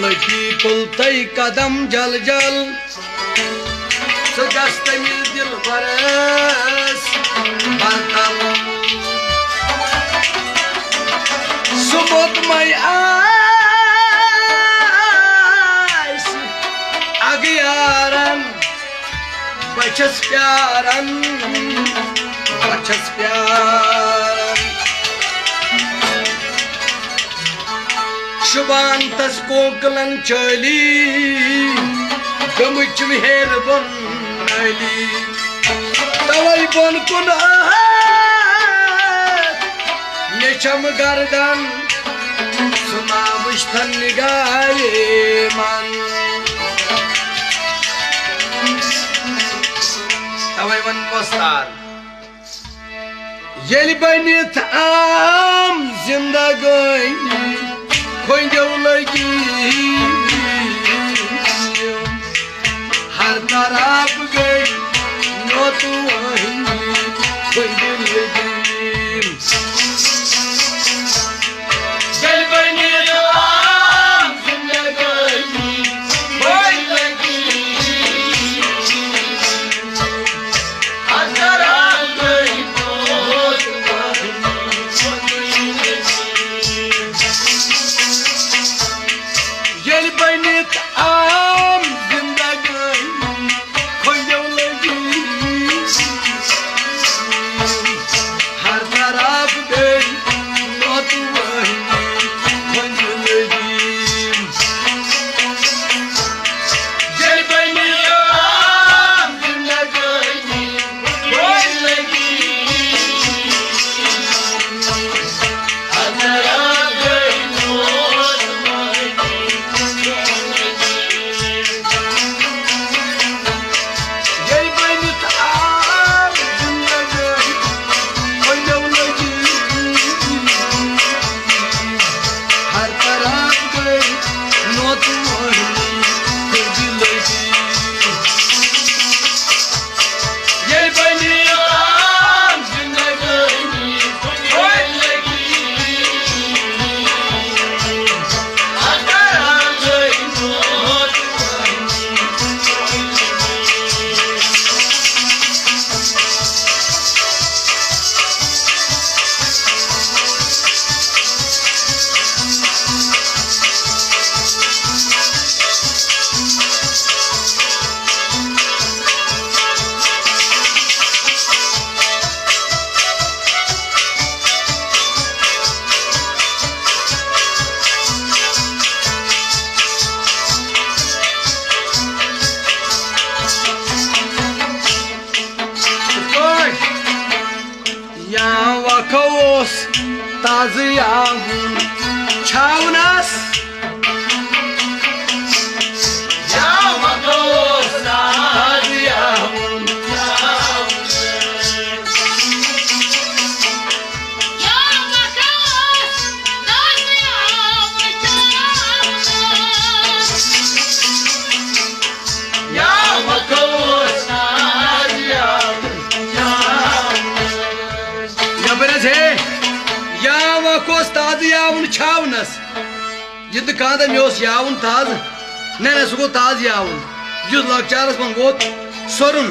लगी कुलतई कदम जल जल सुगस्तमी दिल बरस बरतल सुबोध मई आस अगियारन बचस प्यारन शुभांतस कोकलन चली गमुच मेहर बन नली तवई बन कुन नेचम गर्दन सुना मुश्तन निगाहे मन तवई बन मस्तार येली बनित आम जिंदगी खोजो लगी हर तरफ गई नो तू खोजो लगी ताज़ियां छावनस छावनस जिद कांद मोस यावन ताज न सह गो ताज यावन युस लकचारस मन वोत सोरुन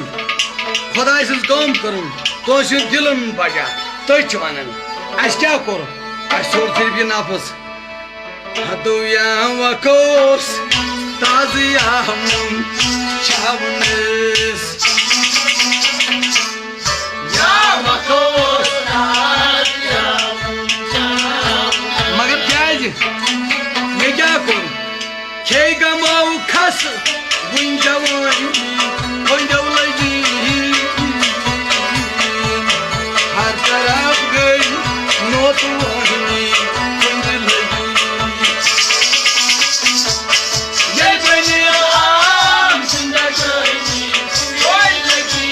खुदाय सज कम करुन तो दिलन बजा तथ वनान अस क्या कोर अस सोर सिर्फ यह नफस हदो या वकोस ताज यावन छावनस या वकोस ताज ये क्या करूं खे गमाऊ खस गुंजवानी लगी हर तरफ गई नोत लगी ये बनी आम जिंदगी कोई लगी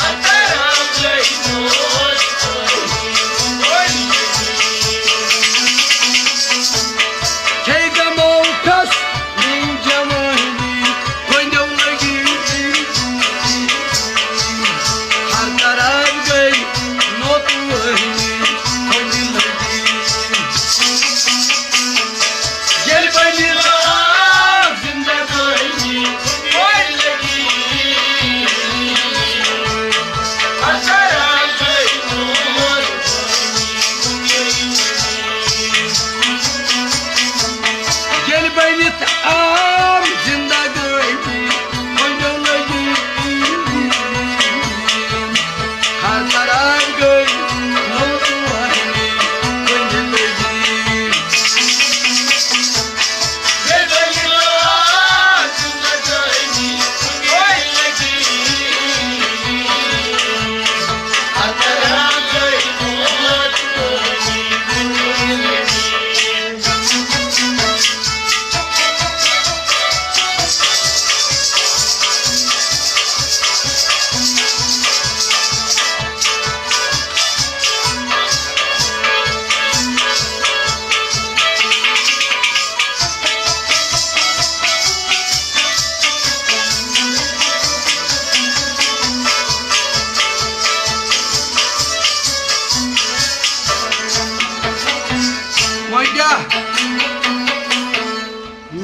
हर तरफ गई नोत Hey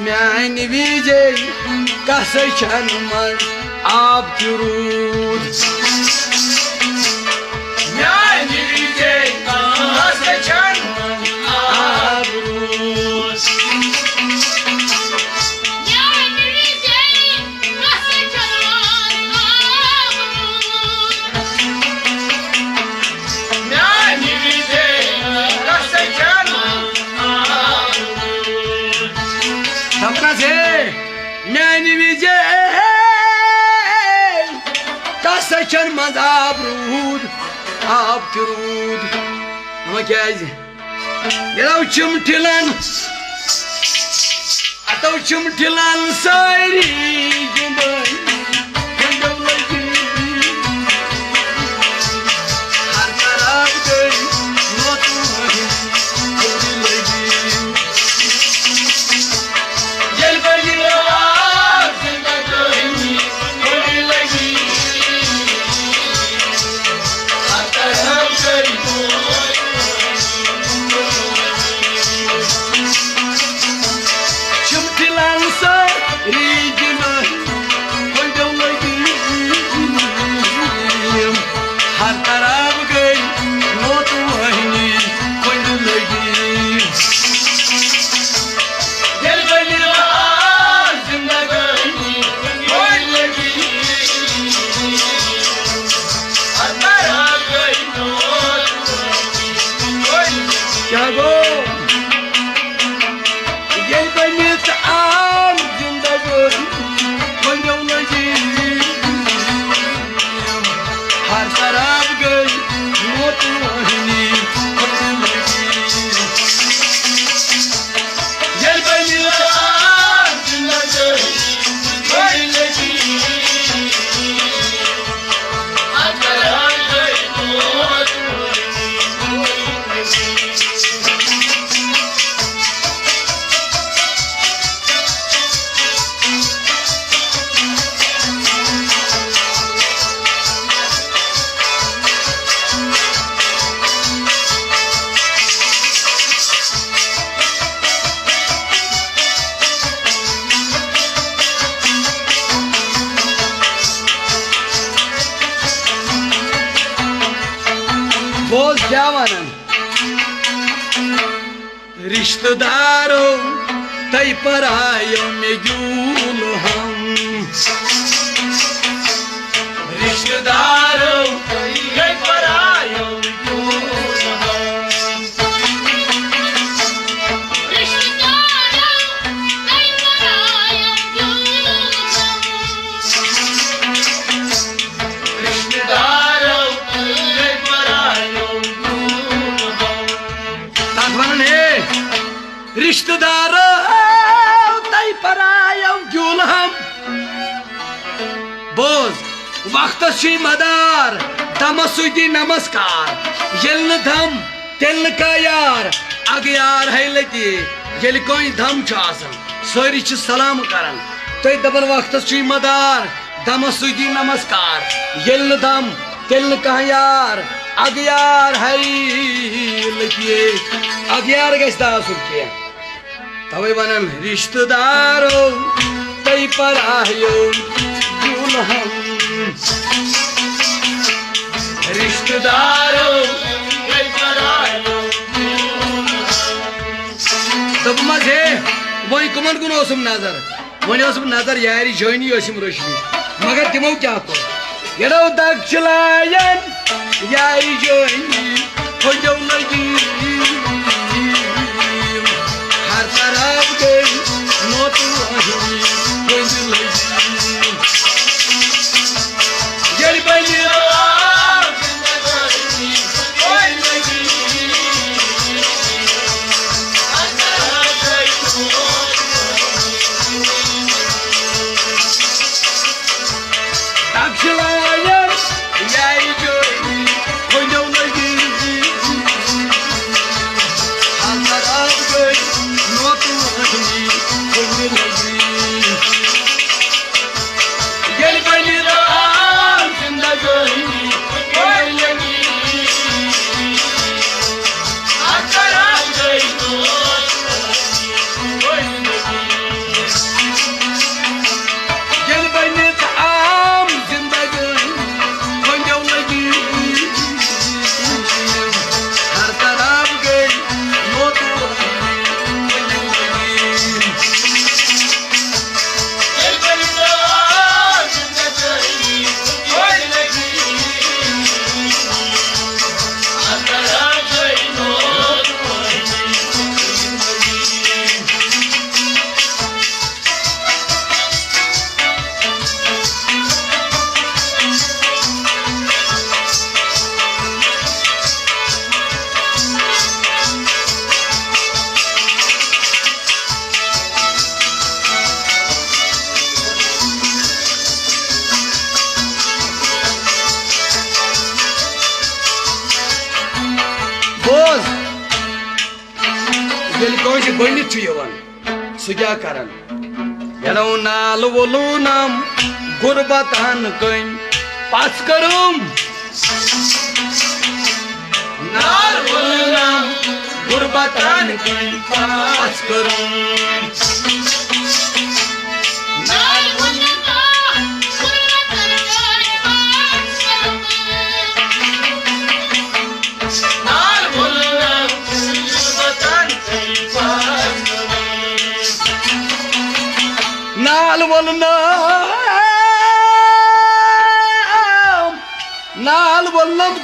म्यान विजय कसन मन आप चुरूद म्यान विजय कसन मन आप चुरूद म्यान विजय कसन मन म्यान विजय कसन सपना से म्यान विजय कसन मन आप चुरूद हम क्या चिमटिलन अतो चिमटिलन सारी हर तरफ गई नोतू लगी जल बजी लगी हर तरफ गई चिमटिलन सारी हर तरफ गई नोतू वहनी कोई लगी दिल बनी जिंदगी कोई लगी हर तरफ गई नोतू वहनी क्या गो दिल बनी आम जिंदगी कोई लगी हर तरफ गई नोतू वहनी कोई लगी दिल बनी जिंदगी कोई लगी हर तरफ गई नोतू बोल क्या वनन रिश्तेदारों तय पर आयो में यूल हम रिश्तेदारों तय पर आयो में यूल हम रिश्तेदारों तय पर आयो यूल हम बोज वक्त मदार दमसुदी नमस्कार येल धम तेल का यार अग यार है लति येल कोई धम सारी सलाम करन तय दबन वक्त मदार दमसुदी नमस्कार येल धम तेल का यार अग यार है लति अग यार गस दासुर के तवे वनन रिश्तेदारों तय पर आयो यूल हम रिश्तेदारों तय पर आयो तब मजे वही कुमन कुन ओसम नजर वही ओसम नजर यारी जोइनी ओसम रोशनी मगर तिमो क्या को येरो दग चलायन यारी जोइनी हो जो लगी हर तरफ गई नोतू वहनी कोई लगी जल बनी कोई लगी हर तरफ गई तक चलायन यारी जोइनी हो जो लगी Yel koş beni tuyavan. Sıca karan. Yelo nal volunam gurbatan kın pas karım. Nal volunam gurbatan kın pas karım. Nal volunam gurbatan kın pas karım. Nal volunam gurbatan kın pas karım. Nal volunam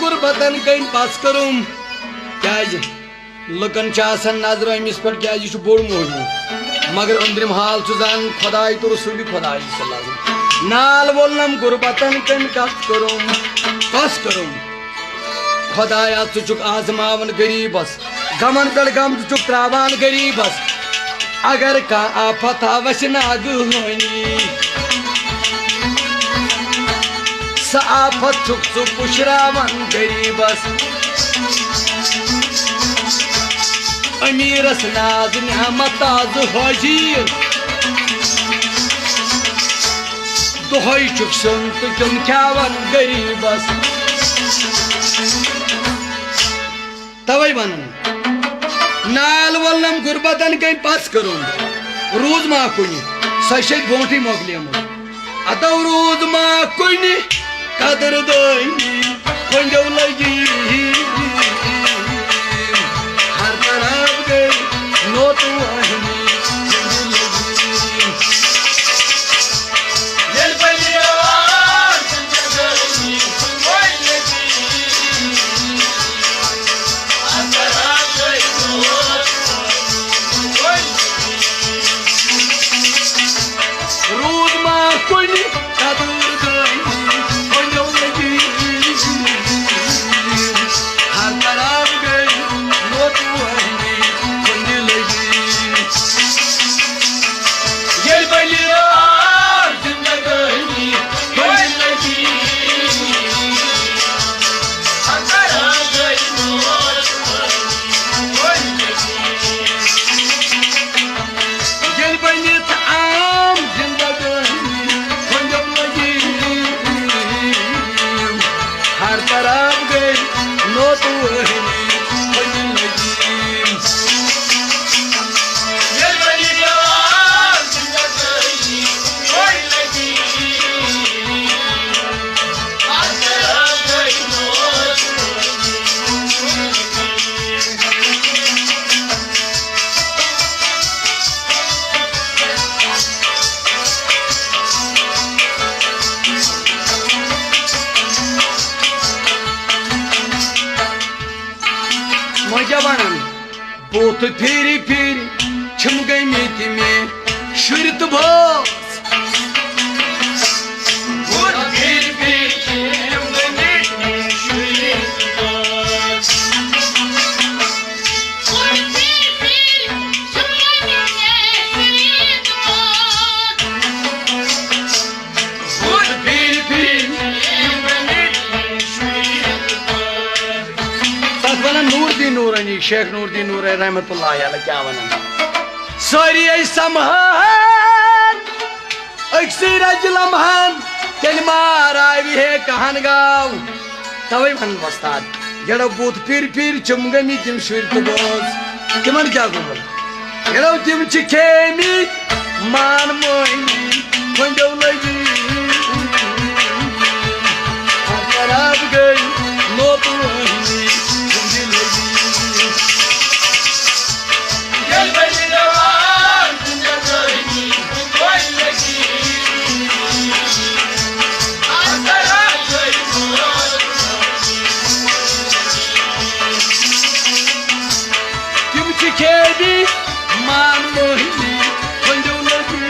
gurbatan kın pas karım. Kya लुकन नजर अमिस पे क्या बोड़ मोह मगर अंदरिम हाल जान खुदाई तो रसूल खुदाई नाल वोलनम गुरबतन कन कस करुम खुदाया चुक आजमावन गरीबस गमन पे गम चुक त्रावान गरीबस अगर का आफत वश नागनी स आफत चुक चुक पुशरावन गरीबस अमीरस नाज नियामत आज हजीर दोहई चुक संत तुम ख्यावन गरीबस तवई वन नाल वलम गुरबतन कई पास करूं रोज मा कुनी सशे बोंटी मोगलियम अतव रोज मा कुनी कदर दोई पंजव लगी नो तू आहिनी दिल बलिया जिंदगी कोई लगी अंतरा कोई रूद मा कोई कदूर गई पंजो लगी हर तरफ गई नो तू आहिनी बोत फेरी फेरी छिम गई मेथी में शुरत भोस बोत फेरी फेरी छिम गई मेथी में शुरत भोस बोत फेरी फेरी छिम गई शुरत भोस बोत फेरी फेरी छिम गई मेथी में शुरत भोस तस वना नूरदीन नूरानी शेख नूरदीन नूर रहमतुल्लाह अलैह क्या वना सारी ऐ समहान अक्सी रज लम्हान तेल माराय विहे कहन गाव तवई मन वस्ताद जड़ बूथ फिर चुम गमी तिम शुरत बोस तिमन क्या गुमल जड़ तिम छि खेमी मान मोइनी पंजो लगी खराब गई नो तू आहिनी पंजो लगी दिल बलिया जिंदगी कोई लगी अंतरा कोई तुम खेदी मान मोहिनी पंजो लगी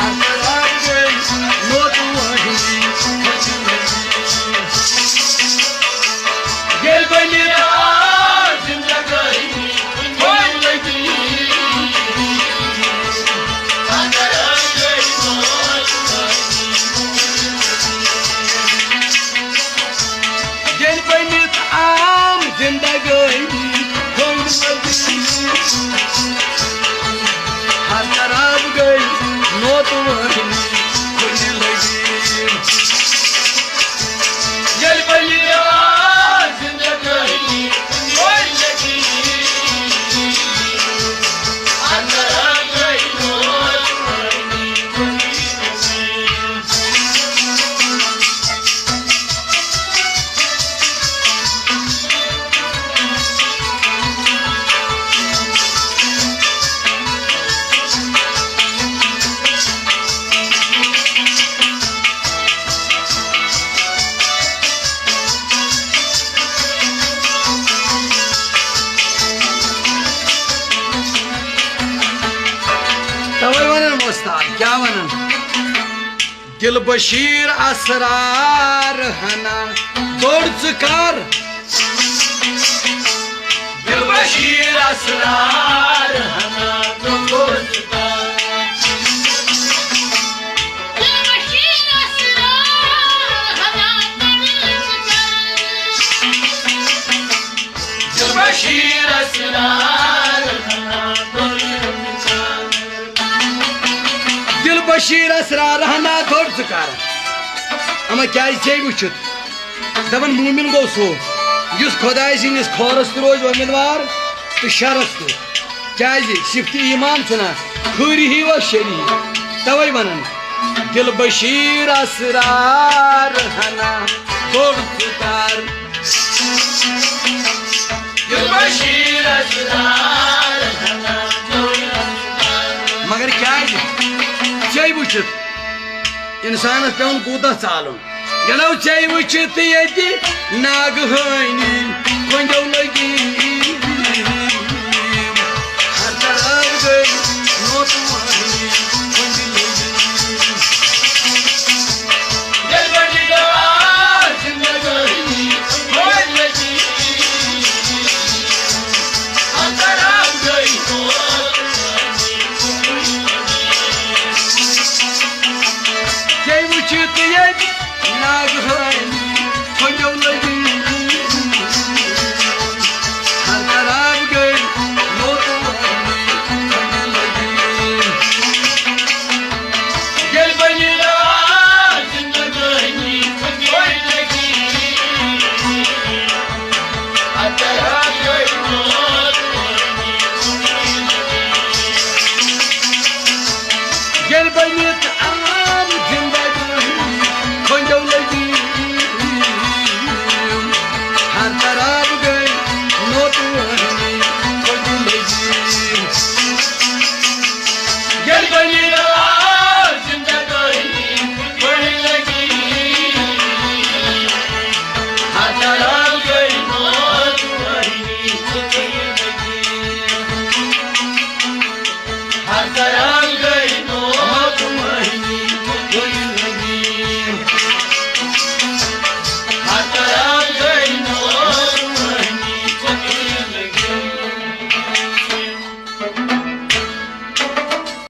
अंतरा गई नो तू आहिनी पंजो लगी दिल बलिया जिंदगी दिल बशीर असरार हना दौड़ कर दिल बशीर असरार हना दौड़ बशीर असरार दिल बशीर असरार हना दौड़ कर अमा क्या वुचित दपन मूमिन गो सो युस खुदाय सिंदिस खौरस तो रोज उम्मीदवार तो शरस तो क्या शिफ्ती ईमान छुना खरी ही व शरी तवे वनान दिल बशीर असरार हना दौड़ कर मगर क्या चे वुचित इंसान पेवन कूता चालुन गलो चे वुचित ये नाग हानी कंजो लगी हर तरफ गई नोट मानी कंज लगी दिल बशीर जिंदगानी होय लगी नाग हानी कंजो लगी हर तरफ गई नोट मानी कंज लगी दिल बशीर जिंदगानी होय लगी हर तरफ गई